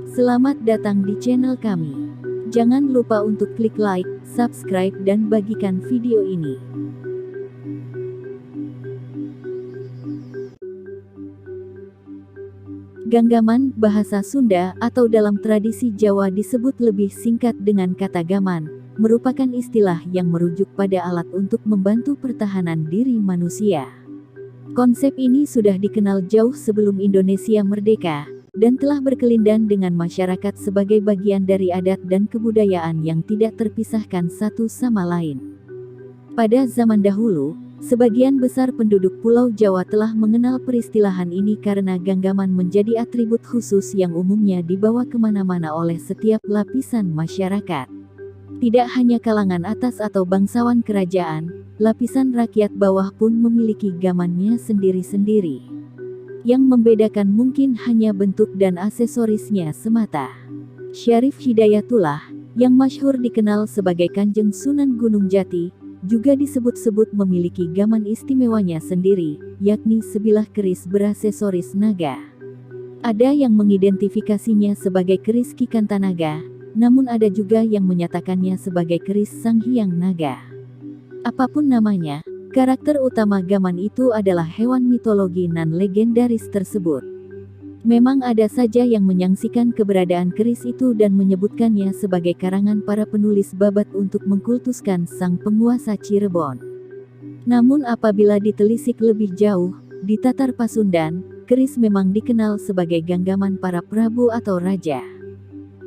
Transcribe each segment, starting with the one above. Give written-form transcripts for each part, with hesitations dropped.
Selamat datang di channel kami. Jangan lupa untuk klik like, subscribe dan bagikan video ini. Ganggaman, bahasa Sunda, atau dalam tradisi Jawa disebut lebih singkat dengan kata gaman, merupakan istilah yang merujuk pada alat untuk membantu pertahanan diri manusia. Konsep ini sudah dikenal jauh sebelum Indonesia merdeka, dan telah berkelindan dengan masyarakat sebagai bagian dari adat dan kebudayaan yang tidak terpisahkan satu sama lain. Pada zaman dahulu, sebagian besar penduduk Pulau Jawa telah mengenal peristilahan ini karena ganggaman menjadi atribut khusus yang umumnya dibawa kemana-mana oleh setiap lapisan masyarakat. Tidak hanya kalangan atas atau bangsawan kerajaan, lapisan rakyat bawah pun memiliki gamannya sendiri-sendiri. Yang membedakan mungkin hanya bentuk dan aksesorisnya semata. Syarif Hidayatullah, yang masyhur dikenal sebagai Kanjeng Sunan Gunung Jati, juga disebut-sebut memiliki gaman istimewanya sendiri, yakni sebilah keris beraksesoris naga. Ada yang mengidentifikasinya sebagai keris Ki Kantanaga, namun ada juga yang menyatakannya sebagai keris Sang Hyang Naga. Apapun namanya, karakter utama gaman itu adalah hewan mitologi nan legendaris tersebut. Memang ada saja yang menyaksikan keberadaan keris itu dan menyebutkannya sebagai karangan para penulis babat untuk mengkultuskan sang penguasa Cirebon. Namun apabila ditelisik lebih jauh, di Tatar Pasundan, keris memang dikenal sebagai ganggaman para prabu atau raja.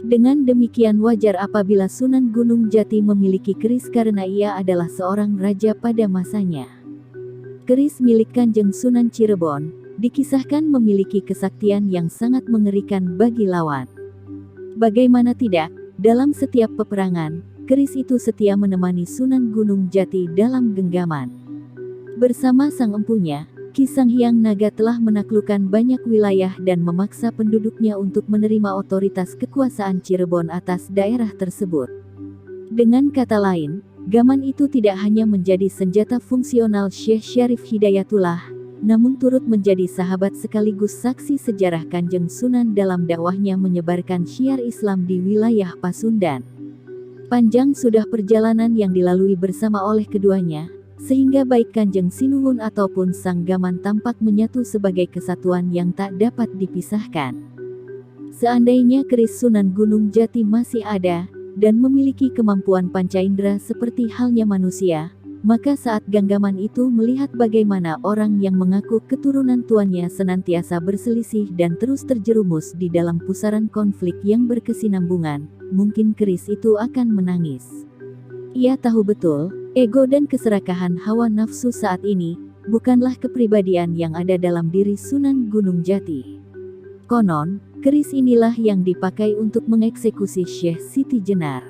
Dengan demikian wajar apabila Sunan Gunung Jati memiliki keris karena ia adalah seorang raja pada masanya. Keris milik Kanjeng Sunan Cirebon dikisahkan memiliki kesaktian yang sangat mengerikan bagi lawan. Bagaimana tidak, dalam setiap peperangan, keris itu setia menemani Sunan Gunung Jati dalam genggaman. Bersama sang empunya, Ki Sang Hyang Naga telah menaklukkan banyak wilayah dan memaksa penduduknya untuk menerima otoritas kekuasaan Cirebon atas daerah tersebut. Dengan kata lain, gaman itu tidak hanya menjadi senjata fungsional Syekh Syarif Hidayatullah, namun turut menjadi sahabat sekaligus saksi sejarah Kanjeng Sunan dalam dakwahnya menyebarkan syiar Islam di wilayah Pasundan. Panjang sudah perjalanan yang dilalui bersama oleh keduanya, sehingga baik Kanjeng Sinuhun ataupun sang gaman tampak menyatu sebagai kesatuan yang tak dapat dipisahkan. Seandainya keris Sunan Gunung Jati masih ada, dan memiliki kemampuan panca indera seperti halnya manusia, maka saat ganggaman itu melihat bagaimana orang yang mengaku keturunan tuannya senantiasa berselisih dan terus terjerumus di dalam pusaran konflik yang berkesinambungan, mungkin keris itu akan menangis. Ia tahu betul, ego dan keserakahan hawa nafsu saat ini, bukanlah kepribadian yang ada dalam diri Sunan Gunung Jati. Konon, keris inilah yang dipakai untuk mengeksekusi Syekh Siti Jenar.